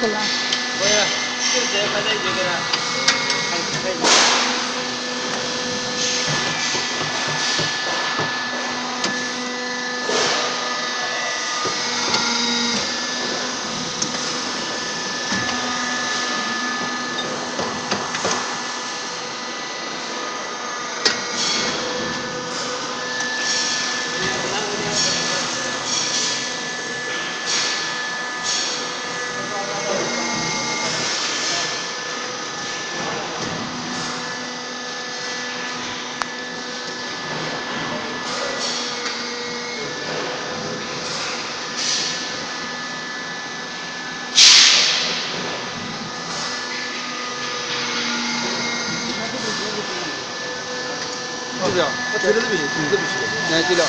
苦了。不是，就直接拍在一起给他拍一起。对不对？他推的这边，推这边去的。来对了，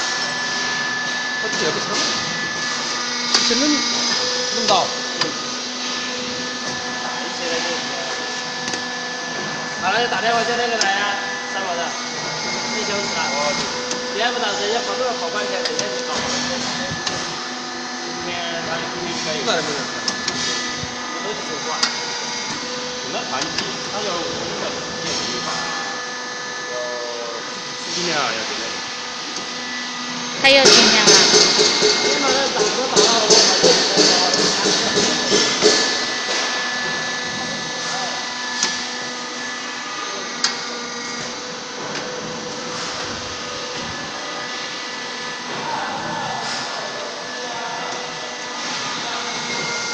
他这不长，真的弄到。好了，就打电话叫那个来啊，三毛的，1小时了。你还不打，人家跑这跑半天，人家就搞。今天他今天应该有。那不是？都是手挂。那盘机，那个我们的电机嘛，要今天啊，要今天。他又今天了。今天把他打。